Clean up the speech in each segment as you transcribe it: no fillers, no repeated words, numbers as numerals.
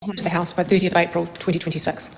to the House by 30th of April 2026.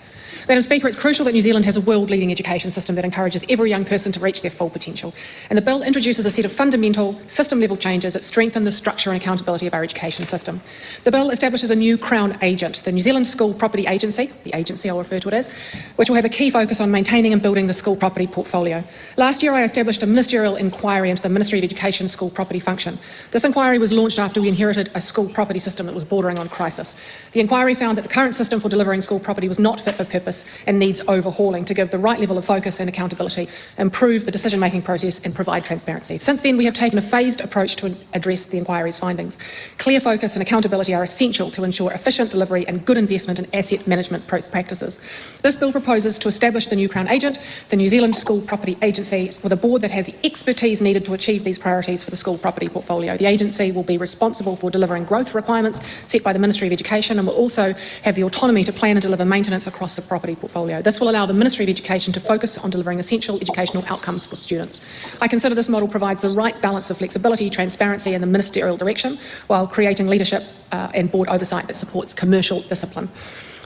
Madam Speaker, it's crucial that New Zealand has a world-leading education system that encourages every young person to reach their full potential. And the bill introduces a set of fundamental system-level changes that strengthen the structure and accountability of our education system. The bill establishes a new Crown agent, the New Zealand School Property Agency, the agency I'll refer to it as, which will have a key focus on maintaining and building the school property portfolio. Last year I established a ministerial inquiry into the Ministry of Education school property function. This inquiry was launched after we inherited a school property system that was bordering on crisis. The inquiry found that the current system for delivering school property was not fit for purpose and needs overhauling to give the right level of focus and accountability, improve the decision-making process and provide transparency. Since then, we have taken a phased approach to address the inquiry's findings. Clear focus and accountability are essential to ensure efficient delivery and good investment in asset management practices. This bill proposes to establish the new Crown agent, the New Zealand School Property Agency, with a board that has the expertise needed to achieve these priorities for the school property portfolio. The agency will be responsible for delivering growth requirements set by the Ministry of Education and will also have the autonomy to plan and deliver maintenance across the property portfolio. This will allow the Ministry of Education to focus on delivering essential educational outcomes for students. I consider this model provides the right balance of flexibility, transparency and the ministerial direction while creating leadership and board oversight that supports commercial discipline.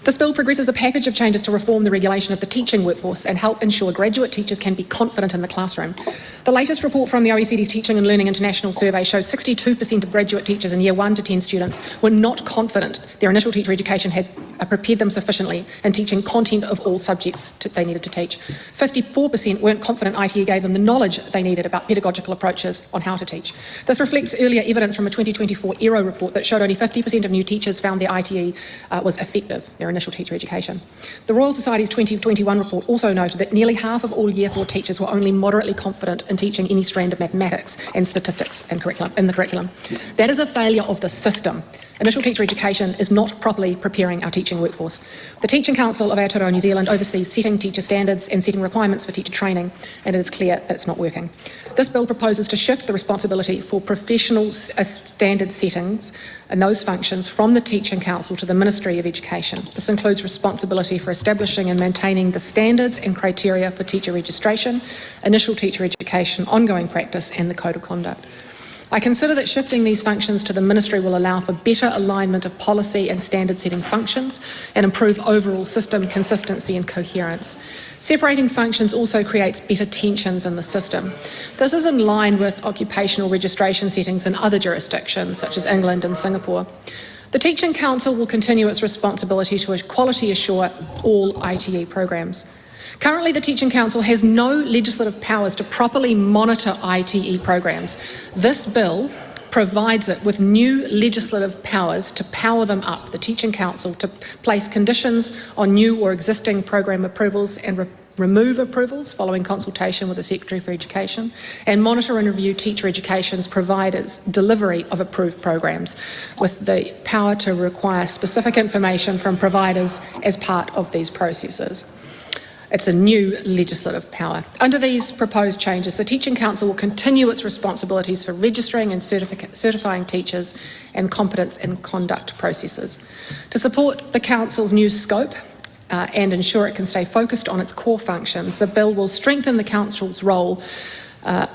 This bill progresses a package of changes to reform the regulation of the teaching workforce and help ensure graduate teachers can be confident in the classroom. The latest report from the OECD's Teaching and Learning International Survey shows 62% of graduate teachers in year 1 to 10 students were not confident their initial teacher education had prepared them sufficiently in teaching content of all subjects they needed to teach. 54% weren't confident ITE gave them the knowledge they needed about pedagogical approaches on how to teach. This reflects earlier evidence from a 2024 ERO report that showed only 50% of new teachers found their ITE was effective, their initial teacher education. The Royal Society's 2021 report also noted that nearly half of all Year 4 teachers were only moderately confident in teaching any strand of mathematics and statistics in the curriculum. That is a failure of the system. Initial teacher education is not properly preparing our teaching workforce. The Teaching Council of Aotearoa New Zealand oversees setting teacher standards and setting requirements for teacher training, and it is clear that it's not working. This bill proposes to shift the responsibility for professional standard settings and those functions from the Teaching Council to the Ministry of Education. This includes responsibility for establishing and maintaining the standards and criteria for teacher registration, initial teacher education, ongoing practice and the code of conduct. I consider that shifting these functions to the Ministry will allow for better alignment of policy and standard setting functions and improve overall system consistency and coherence. Separating functions also creates better tensions in the system. This is in line with occupational registration settings in other jurisdictions such as England and Singapore. The Teaching Council will continue its responsibility to quality assure all ITE programs. Currently, the Teaching Council has no legislative powers to properly monitor ITE programs. This bill provides it with new legislative powers to power them up, the Teaching Council, to place conditions on new or existing program approvals and remove approvals following consultation with the Secretary for Education, and monitor and review teacher education's providers' delivery of approved programs, with the power to require specific information from providers as part of these processes. It's a new legislative power. Under these proposed changes, the Teaching Council will continue its responsibilities for registering and certifying teachers and competence and conduct processes. To support the Council's new scope and ensure it can stay focused on its core functions, the bill will strengthen the Council's role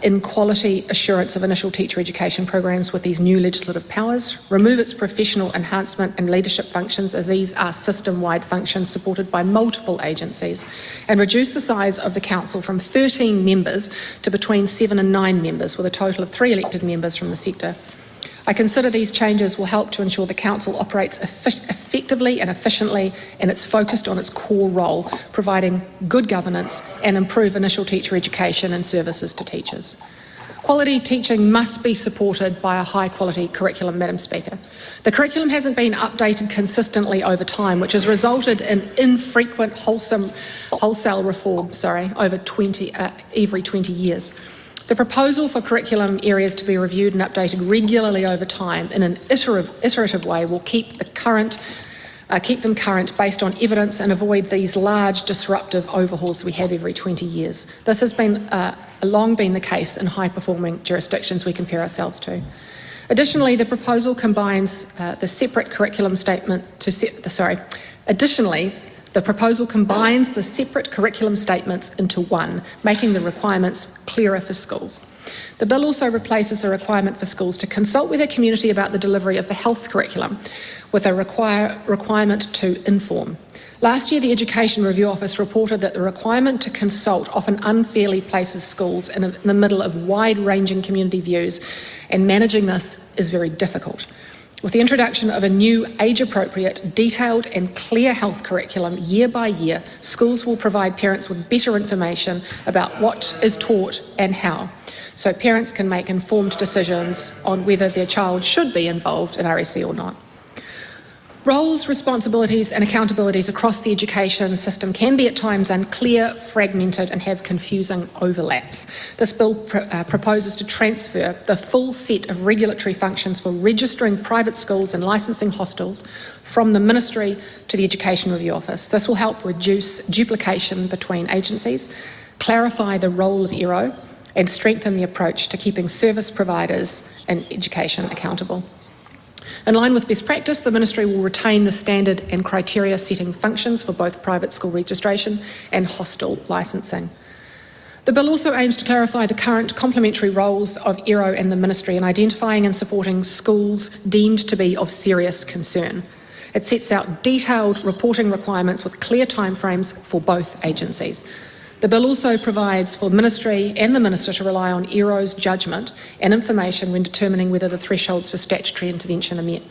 in quality assurance of initial teacher education programs with these new legislative powers, remove its professional enhancement and leadership functions, as these are system-wide functions supported by multiple agencies, and reduce the size of the Council from 13 members to between 7 and 9 members, with a total of 3 elected members from the sector. I consider these changes will help to ensure the Council operates effectively and efficiently, and it's focused on its core role, providing good governance and improve initial teacher education and services to teachers. Quality teaching must be supported by a high-quality curriculum, Madam Speaker. The curriculum hasn't been updated consistently over time, which has resulted in infrequent wholesale reform over every 20 years. The proposal for curriculum areas to be reviewed and updated regularly over time in an iterative way will keep them current based on evidence and avoid these large disruptive overhauls we have every 20 years. This has been long been the case in high-performing jurisdictions we compare ourselves to. Additionally, the proposal combines the separate curriculum statements into one, making the requirements clearer for schools. The bill also replaces a requirement for schools to consult with their community about the delivery of the health curriculum with a requirement to inform. Last year, the Education Review Office reported that the requirement to consult often unfairly places schools in the middle of wide-ranging community views, and managing this is very difficult. With the introduction of a new age-appropriate, detailed and clear health curriculum year by year, schools will provide parents with better information about what is taught and how, so parents can make informed decisions on whether their child should be involved in RSE or not. Roles, responsibilities and accountabilities across the education system can be at times unclear, fragmented and have confusing overlaps. This bill proposes to transfer the full set of regulatory functions for registering private schools and licensing hostels from the Ministry to the Education Review Office. This will help reduce duplication between agencies, clarify the role of ERO and strengthen the approach to keeping service providers and education accountable. In line with best practice, the Ministry will retain the standard and criteria setting functions for both private school registration and hostel licensing. The bill also aims to clarify the current complementary roles of ERO and the Ministry in identifying and supporting schools deemed to be of serious concern. It sets out detailed reporting requirements with clear timeframes for both agencies. The bill also provides for Ministry and the Minister to rely on ERO's judgment and information when determining whether the thresholds for statutory intervention are met.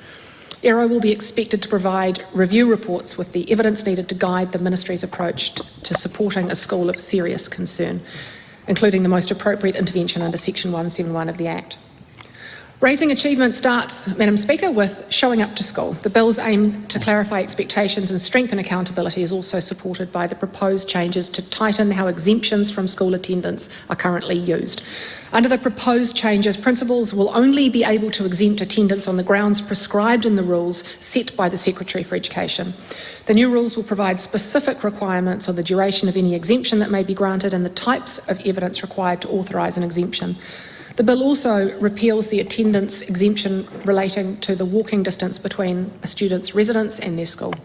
ERO will be expected to provide review reports with the evidence needed to guide the Ministry's approach to supporting a school of serious concern, including the most appropriate intervention under Section 171 of the Act. Raising achievement starts, Madam Speaker, with showing up to school. The bill's aim to clarify expectations and strengthen accountability is also supported by the proposed changes to tighten how exemptions from school attendance are currently used. Under the proposed changes, principals will only be able to exempt attendance on the grounds prescribed in the rules set by the Secretary for Education. The new rules will provide specific requirements on the duration of any exemption that may be granted and the types of evidence required to authorise an exemption. The bill also repeals the attendance exemption relating to the walking distance between a student's residence and their school.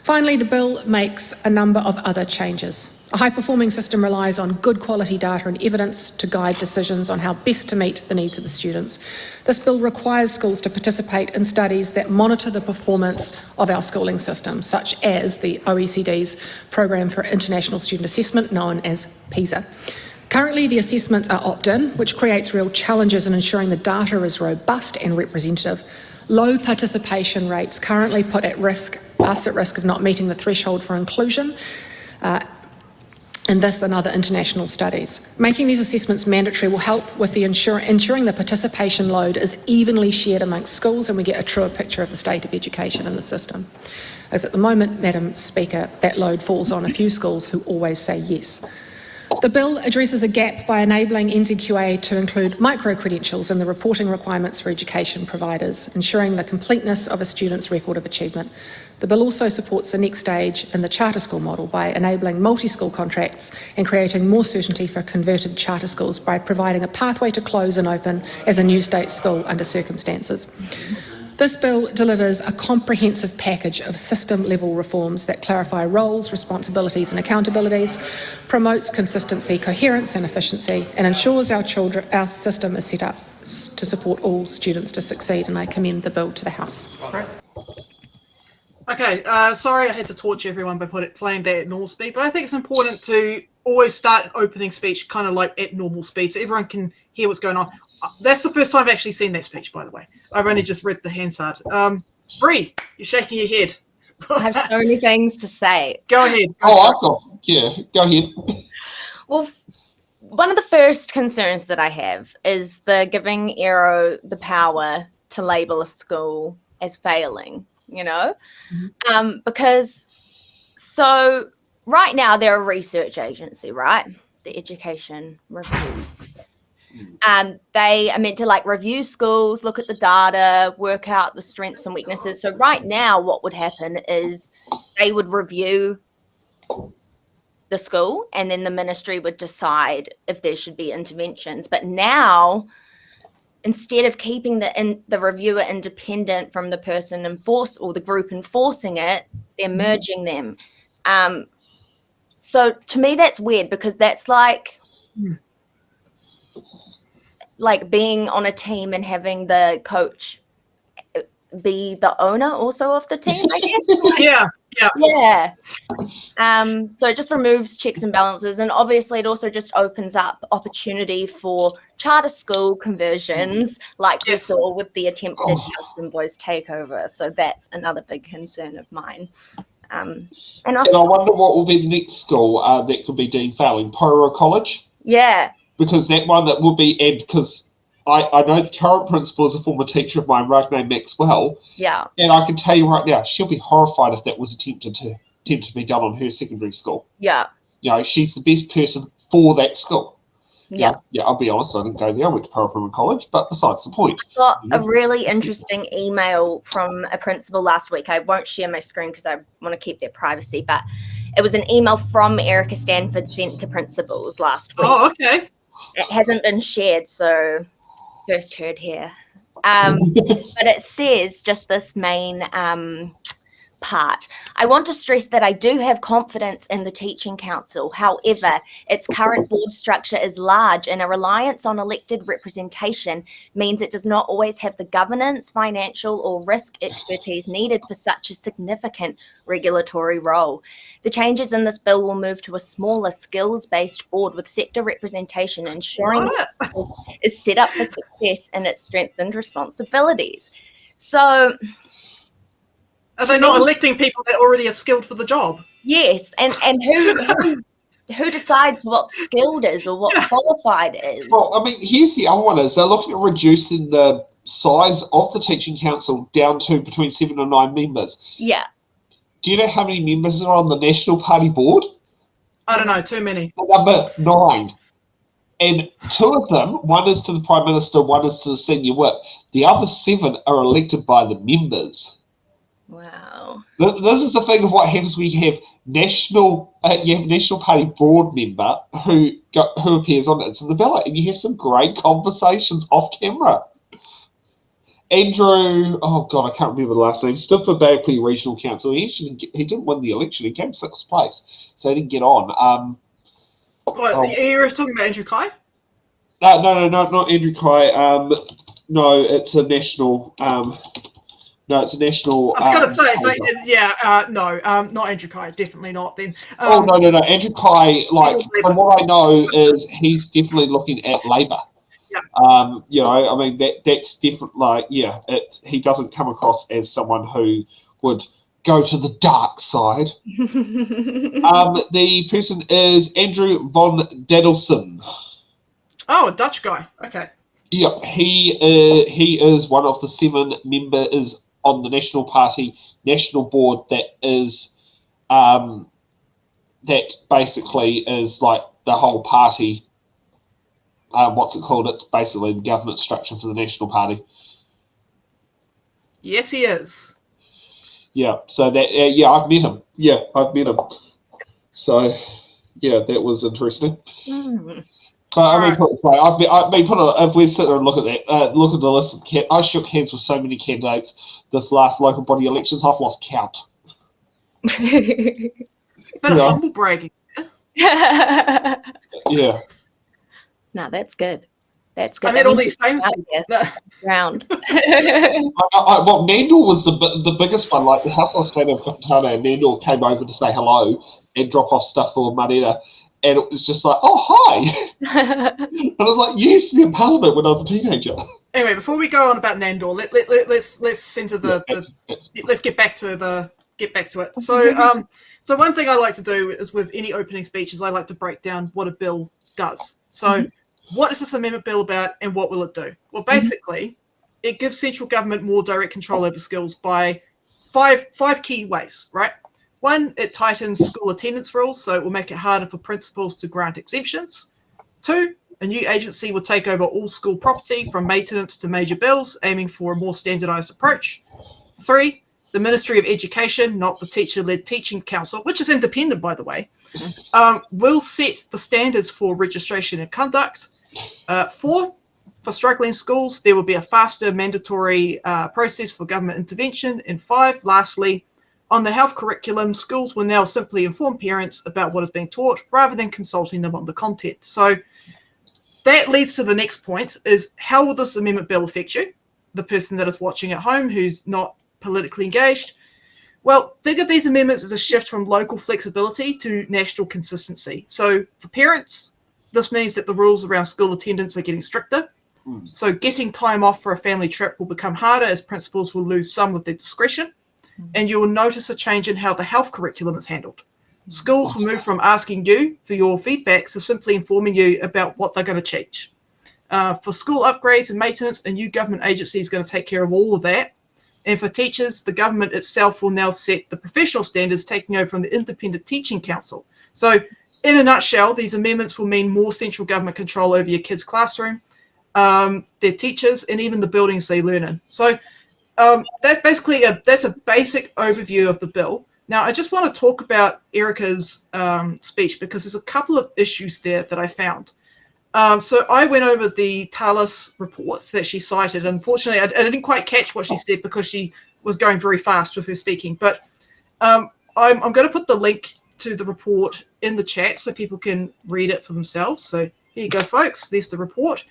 Finally, the bill makes a number of other changes. A high-performing system relies on good quality data and evidence to guide decisions on how best to meet the needs of the students. This bill requires schools to participate in studies that monitor the performance of our schooling system, such as the OECD's Programme for International Student Assessment, known as PISA. Currently, the assessments are opt-in, which creates real challenges in ensuring the data is robust and representative. Low participation rates currently put us at risk of not meeting the threshold for inclusion in this and other international studies. Making these assessments mandatory will help with the ensuring the participation load is evenly shared amongst schools and we get a truer picture of the state of education in the system. As at the moment, Madam Speaker, that load falls on a few schools who always say yes. The bill addresses a gap by enabling NZQA to include micro-credentials in the reporting requirements for education providers, ensuring the completeness of a student's record of achievement. The bill also supports the next stage in the charter school model by enabling multi-school contracts and creating more certainty for converted charter schools by providing a pathway to close and open as a new state school under circumstances. This bill delivers a comprehensive package of system-level reforms that clarify roles, responsibilities and accountabilities, promotes consistency, coherence and efficiency, and ensures our system is set up to support all students to succeed, and I commend the bill to the House. Okay, sorry I had to torture everyone by playing that at normal speed, but I think it's important to always start an opening speech kind of like at normal speed so everyone can hear what's going on. That's the first time I've actually seen that speech, by the way. I've only just read the Hansard. Brie, you're shaking your head. I have so many things to say. Go ahead. Go ahead. Well, one of the first concerns that I have is the giving ERO the power to label a school as failing, you know? Mm-hmm. Because so right now they're a research agency, right? The Education Review. They are meant to like review schools, look at the data, work out the strengths and weaknesses. So right now what would happen is they would review the school and then the ministry would decide if there should be interventions. But now, instead of keeping the reviewer independent from the person or the group enforcing it, they're merging them. So to me that's weird because that's like... like being on a team and having the coach be the owner also of the team, I guess. Yeah. So it just removes checks and balances, and obviously it also just opens up opportunity for charter school conversions, like we Yes. saw with the attempted Houston Boys takeover. So that's another big concern of mine. And I wonder what will be the next school that could be deemed failing. Pororo College? Yeah. Because that one that would be, and because I know the current principal is a former teacher of mine, right, named Maxwell. Yeah. And I can tell you right now, she'll be horrified if that was attempted to be done on her secondary school. Yeah. You know, she's the best person for that school. Yeah. Yeah, I'll be honest, I didn't go there. I went to Paraparaumu College, but besides the point. I got a really interesting email from a principal last week. I won't share my screen because I want to keep their privacy, but it was an email from Erica Stanford sent to principals last week. Oh, okay. It hasn't been shared, so first heard here. But it says just this main part. I want to stress that I do have confidence in the Teaching Council. However, its current board structure is large, and a reliance on elected representation means it does not always have the governance, financial, or risk expertise needed for such a significant regulatory role. The changes in this bill will move to a smaller skills-based board with sector representation, ensuring it is set up for success in its strengthened responsibilities. So are they not electing people that already are skilled for the job? Yes, and who decides what skilled is or what qualified is? Well, I mean, here's the other one: is they're looking at reducing the size of the Teaching Council down to between 7 and 9 members. Yeah. Do you know how many members are on the National Party board? I don't know, too many. Number 9. And 2 of them, one is to the Prime Minister, one is to the Senior Whip. The other 7 are elected by the members. Wow. This is the thing of what happens. We have National Party board member who appears on It's in the Ballot, and you have some great conversations off camera. Andrew, oh God, I can't remember the last name, stood for Bailey Regional Council. He didn't win the election. He came 6th place, so he didn't get on. You're talking about Andrew Kai? No, not Andrew Kai. No, it's a national. No, it's a national. I was going to say, not Andrew Kai, definitely not. Then. No. Andrew Kai, from what I know, is he's definitely looking at Labour. Yeah. I mean that's different. He doesn't come across as someone who would go to the dark side. The person is Andrew von Dadelson. Oh, a Dutch guy. Okay. Yep, he is one of the 7 members on the National Party National Board that is that basically is like the whole party. What's it called? It's basically the governance structure for the National Party. Yes, he is. Yeah, so that I've met him. Yeah, I've met him. So yeah, that was interesting. I mean, if we sit there and look at that, look at the list of I shook hands with so many candidates this last local body elections. I've lost count. Bit of humble bragging. Yeah. No, that's good. That's good. I met all these famous people. Round. Well, Nandor was the biggest one. Like the House of State of Fontana, and Nandor came over to say hello and drop off stuff for Marina. And it was just like, oh, hi. And I was like, you used to be in Parliament when I was a teenager. Anyway, before we go on about Nandor, let's center let's get back to it. So one thing I like to do is with any opening speeches, I like to break down what a bill does. So what is this amendment bill about, and what will it do? Well, basically, it gives central government more direct control over schools by five key ways, right? 1, it tightens school attendance rules, so it will make it harder for principals to grant exemptions. 2, a new agency will take over all school property from maintenance to major bills, aiming for a more standardized approach. 3, the Ministry of Education, not the teacher-led Teaching Council, which is independent, by the way, will set the standards for registration and conduct. 4, for struggling schools, there will be a faster mandatory process for government intervention. And 5, lastly, on the health curriculum, schools will now simply inform parents about what is being taught rather than consulting them on the content. So that leads to the next point, is how will this amendment bill affect you, the person that is watching at home who's not politically engaged? Well, think of these amendments as a shift from local flexibility to national consistency. So for parents, this means that the rules around school attendance are getting stricter. So getting time off for a family trip will become harder as principals will lose some of their discretion. And you will notice a change in how the health curriculum is handled. Schools will move from asking you for your feedback to simply informing you about what they're going to change. For school upgrades and maintenance, a new government agency is going to take care of all of that. And for teachers, the government itself will now set the professional standards, taking over from the Independent Teaching Council. So in a nutshell, these amendments will mean more central government control over your kids' classroom, their teachers, and even the buildings they learn in. So that's basically a basic overview of the bill. Now, I just want to talk about Erica's speech because there's a couple of issues there that I found. So I went over the Talis report that she cited. Unfortunately, I didn't quite catch what she said because she was going very fast with her speaking. But I'm going to put the link to the report in the chat so people can read it for themselves. So here you go, folks. There's the report.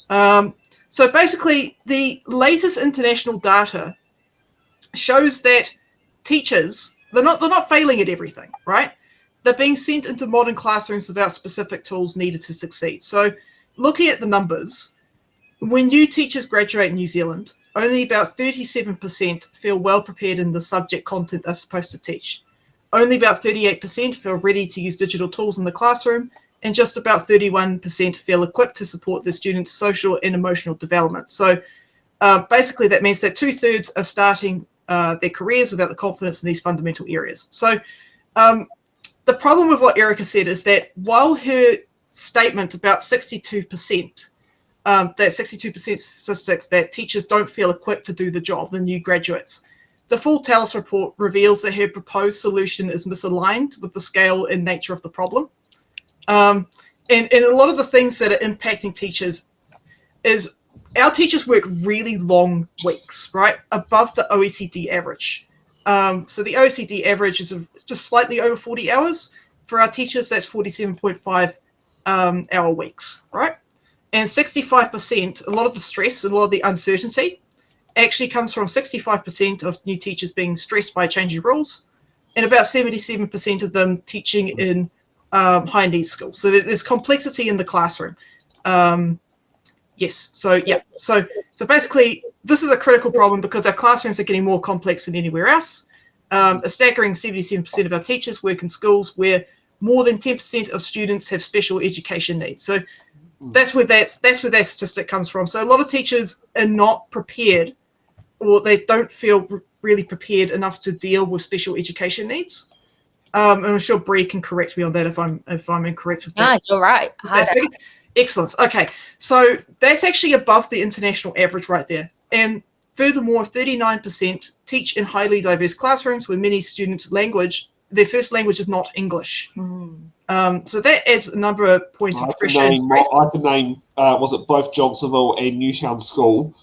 So basically, the latest international data shows that teachers, they're not failing at everything, right? They're being sent into modern classrooms without specific tools needed to succeed. So looking at the numbers, when new teachers graduate in New Zealand, only about 37% feel well prepared in the subject content they're supposed to teach. Only about 38% feel ready to use digital tools in the classroom, and just about 31% feel equipped to support the students' social and emotional development. So basically that means that 2/3 are starting their careers without the confidence in these fundamental areas. So the problem with what Erica said is that while her statement about 62%, that 62% statistics that teachers don't feel equipped to do the job, the new graduates, the full Talis report reveals that her proposed solution is misaligned with the scale and nature of the problem. And a lot of the things that are impacting teachers is our teachers work really long weeks, right? Above the OECD average. So the OECD average is just slightly over 40 hours. For our teachers, that's 47.5 hour weeks, right? And 65%, a lot of the stress, a lot of the uncertainty actually comes from 65% of new teachers being stressed by changing rules, and about 77% of them teaching in high needs schools. So there's complexity in the classroom. Yes. So yeah. So basically, this is a critical problem because our classrooms are getting more complex than anywhere else. A staggering 77% of our teachers work in schools where more than 10% of students have special education needs. So that's where that statistic comes from. So a lot of teachers are not prepared, or they don't feel really prepared enough to deal with special education needs. And I'm sure Brie can correct me on that if I'm incorrect with that. You're right. Excellent. Okay, so that's actually above the international average right there. And furthermore, 39% teach in highly diverse classrooms where many students' their first language is not English. So that adds a number of points of pressure. I can name, was it both Johnsonville and Newtown School?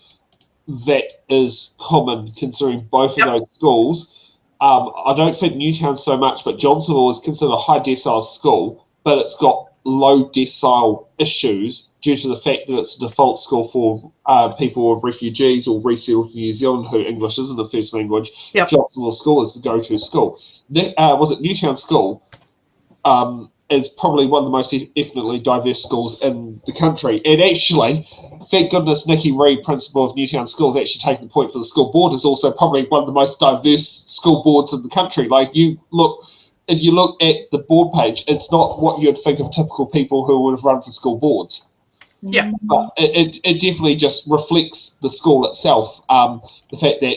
That is common considering both of those schools. I don't think Newtown so much, but Johnsonville is considered a high decile school, but it's got low decile issues due to the fact that it's a default school for people of refugees or resettled in New Zealand who English isn't the first language. Johnsonville School is the go-to school. Was it Newtown School? Is probably one of the most ethnically diverse schools in the country. And actually, thank goodness Nikki Reid, principal of Newtown School, is actually taking the point for the school board, is also probably one of the most diverse school boards in the country. Like if you look at the board page, it's not what you'd think of typical people who would have run for school boards. Yeah. But it definitely just reflects the school itself. The fact that,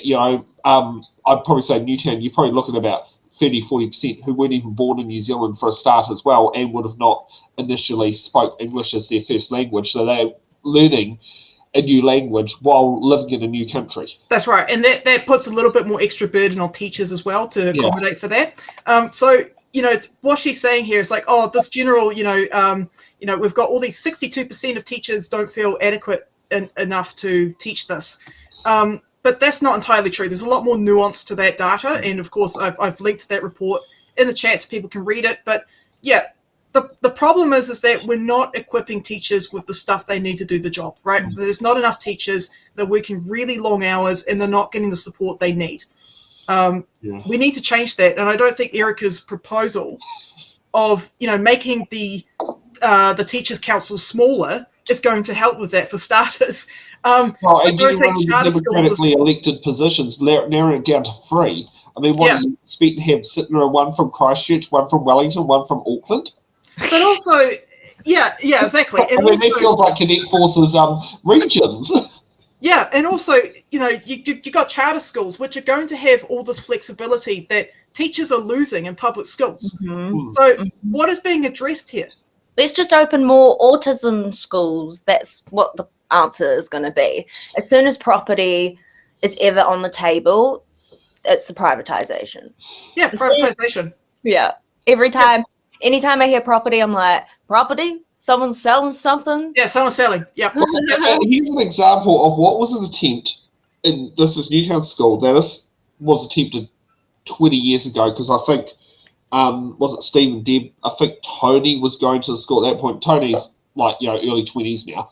I'd probably say Newtown, you're probably looking at about 30-40% who weren't even born in New Zealand for a start as well, and would have not initially spoke English as their first language. So they're learning a new language while living in a new country. That's right. And that puts a little bit more extra burden on teachers as well to accommodate for that. So, what she's saying here is like, this general, we've got all these 62% of teachers don't feel adequate enough to teach this. But that's not entirely true. There's a lot more nuance to that data. And of course, I've linked that report in the chat so people can read it. But yeah, the problem is that we're not equipping teachers with the stuff they need to do the job, right? There's not enough teachers. They're working really long hours and they're not getting the support they need. We need to change that, and I don't think Erica's proposal of making the teachers' council smaller is going to help with that for starters. And getting rid of the democratically elected positions, narrowing it down to 3. I mean, what do you expect to have sitting there? One from Christchurch, one from Wellington, one from Auckland? But also, exactly. And I mean, that feels like Cadet Force's regions. Yeah, and also, you got charter schools, which are going to have all this flexibility that teachers are losing in public schools. So what is being addressed here? Let's just open more autism schools. That's what the answer is going to be. As soon as property is ever on the table, it's the privatization. Yeah, privatization. Yeah. Anytime I hear property, I'm like, property? Someone's selling something? Yeah, someone's selling. Yeah. Here's an example of what was an attempt, and this is Newtown School. Now, this was attempted 20 years ago because I think, was it Steve and Deb? I think Tony was going to the school at that point. Tony's early 20s now.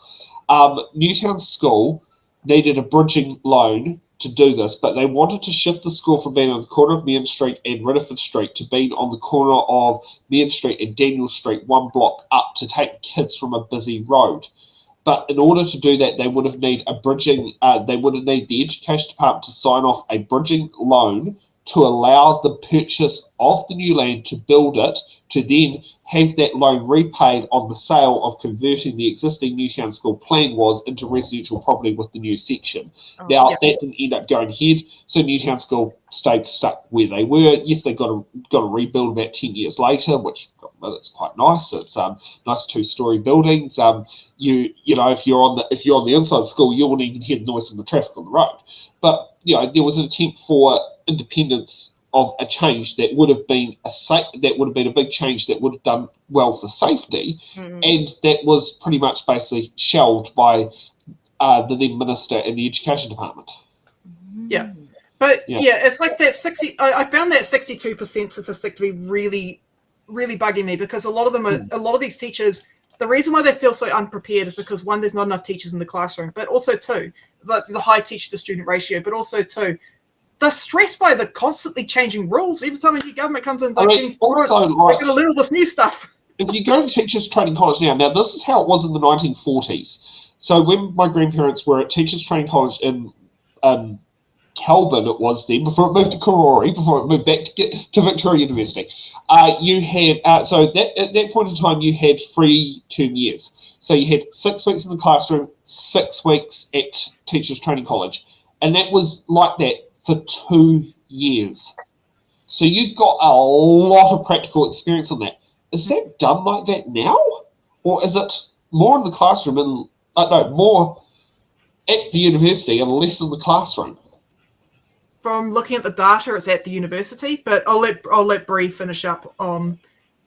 Newtown School needed a bridging loan to do this, but they wanted to shift the school from being on the corner of Mearn Street and Ridderford Street to being on the corner of Mearn Street and Daniel Street, 1 block up, to take the kids from a busy road. But in order to do that, they would have need the education department to sign off a bridging loan to allow the purchase of the new land to build it, to then have that loan repaid on the sale of converting the existing Newtown School plan was into residential property with the new section. That didn't end up going ahead, so Newtown School stayed stuck where they were. Yes, they got a rebuild about 10 years later, which it's quite nice. It's nice 2-story buildings. If you're on the inside of the school, you won't even hear the noise from the traffic on the road. But there was an attempt for independence of a change that would have been a big change that would have done well for safety, and that was pretty much basically shelved by the then minister and the education department. Yeah, but it's like that 60. I found that 62% statistic to be really, really bugging me, because a lot of these teachers. The reason why they feel so unprepared is because, 1, there's not enough teachers in the classroom, but also 2, there's a high teacher-to-student ratio, but also 2, they're stressed by the constantly changing rules. Every time a new government comes in, they're getting forward, they're going to learn all this new stuff. If you go to Teachers Training College now this is how it was in the 1940s. So when my grandparents were at Teachers Training College in Kelburn, it was then, before it moved to Karori, before it moved back to Victoria University, you had, so that at that point in time, you had 3 term years. So you had 6 weeks in the classroom, 6 weeks at Teachers Training College. And that was like that for 2 years. So you got a lot of practical experience on that. Is that done like that now? Or is it more in the classroom and, more at the university and less in the classroom? From looking at the data, it's at the university, but I'll let Brie finish up on.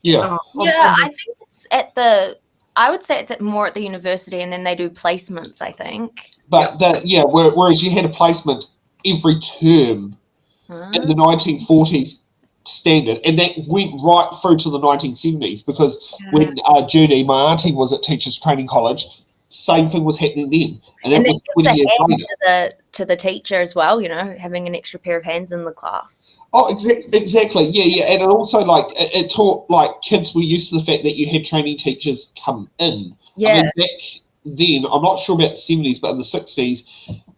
I think it's I would say it's more at the university, and then they do placements, I think. But whereas you had a placement every term in the 1940s standard, and that went right through to the 1970s, because when Judy, my auntie, was at Teachers Training College, same thing was happening then. And that was 20 years later. To the teacher as well, having an extra pair of hands in the class. Oh, exactly. Yeah. And also, it taught, kids were used to the fact that you had training teachers come in. Yeah. I mean, back then, I'm not sure about the 70s, but in the 60s,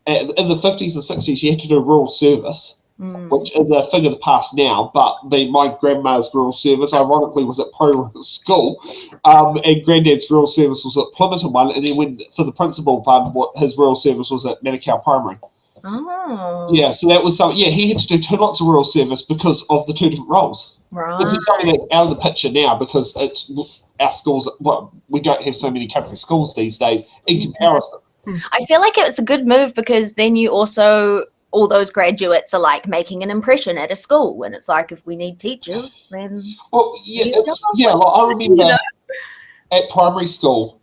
in the 50s and 60s, you had to do rural service, which is a thing of the past now. But my grandma's rural service, ironically, was at Pro School, and Granddad's rural service was at Plymouth one, and then when for the principal one, his rural service was at Manukau Primary. Oh. Yeah, so that was something. Yeah, he had to do 2 lots of rural service because of the 2 different roles. Right. Which is something that's out of the picture now, because it's our schools. Well, we don't have so many country schools these days in comparison. I feel like it's a good move, because then you also, all those graduates are making an impression at a school, and it's if we need teachers, then. Well, I remember at primary school,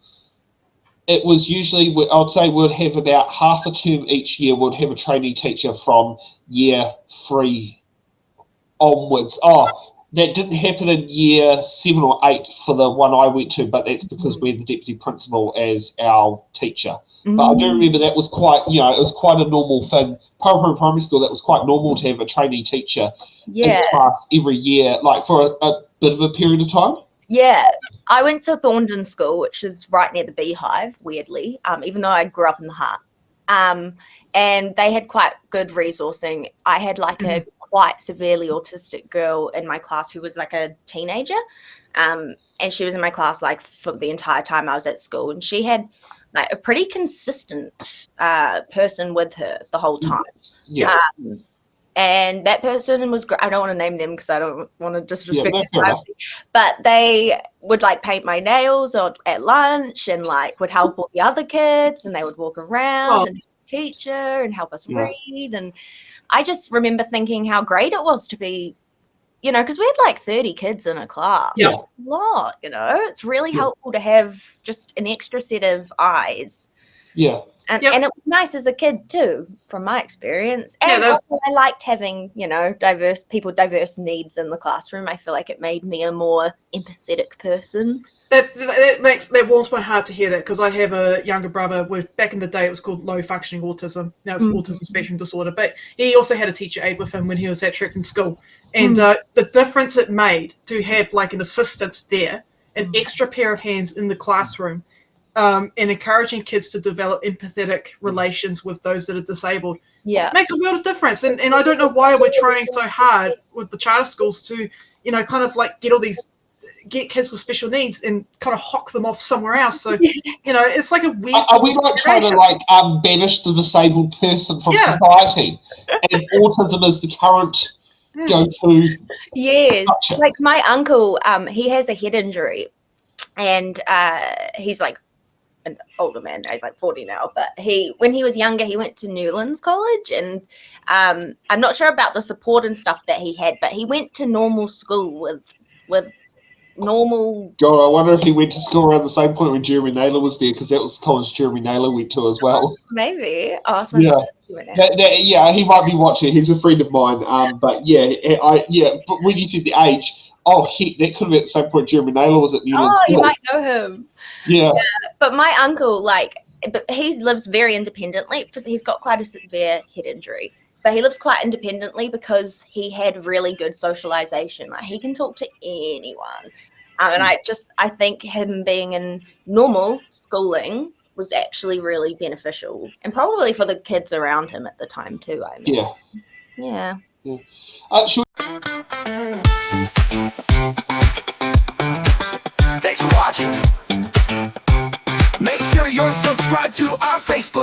it was usually, I would say, we'd have about half a term each year. We'd have a trainee teacher from year 3 onwards. That didn't happen in year 7 or 8 for the one I went to, but that's because we had the deputy principal as our teacher. But I do remember that was quite, it was quite a normal thing. Primary school, that was quite normal to have a trainee teacher in class every year, like for a bit of a period of time. Yeah. I went to Thorndon School, which is right near the Beehive, weirdly, even though I grew up in the heart. And they had quite good resourcing. I had like a quite severely autistic girl in my class who was like a teenager. And she was in my class like for the entire time I was at school. And she had like a pretty consistent person with her the whole time. Yeah. And that person was great. I don't want to name them because I don't want to disrespect their privacy. But they would like paint my nails or at lunch and like would help all the other kids, and they would walk around and teacher and help us read. And I just remember thinking how great it was to be, because we had like 30 kids in a class. Yeah. It's a lot, it's really helpful to have just an extra set of eyes. Yeah. And it was nice as a kid too, from my experience. And also I liked having, diverse needs in the classroom. I feel like it made me a more empathetic person. That warms my heart to hear that, because I have a younger brother with, back in the day it was called low functioning autism. Now it's autism spectrum disorder. But he also had a teacher aide with him when he was at Trekton School. And the difference it made to have like an assistant there, an extra pair of hands in the classroom, and encouraging kids to develop empathetic relations with those that are disabled, makes a world of difference. And I don't know why we're trying so hard with the charter schools to, kind of like get kids with special needs and kind of hock them off somewhere else. So, it's like a weird. Are we like trying to banish the disabled person from society? And autism is the current go-to. Yes, structure. like my uncle, he has a head injury, and he's like an older man. He's like 40 now, but when he was younger, he went to Newlands College, and I'm not sure about the support and stuff that he had, but he went to normal school with normal. God, I wonder if he went to school around the same point when Jeremy Naylor was there, because that was the college Jeremy Naylor went to as well. Maybe. Oh, he might be watching. He's a friend of mine. But but when you said the age, heck, that could have been at the same point Jeremy Naylor was at Newlands School. You might know him. Yeah. But my uncle, but he lives very independently because he's got quite a severe head injury. But he lives quite independently because he had really good socialization. Like, he can talk to anyone. And I think him being in normal schooling was actually really beneficial, and probably for the kids around him at the time too. Yeah. Thanks for watching. Make sure you're subscribed to our Facebook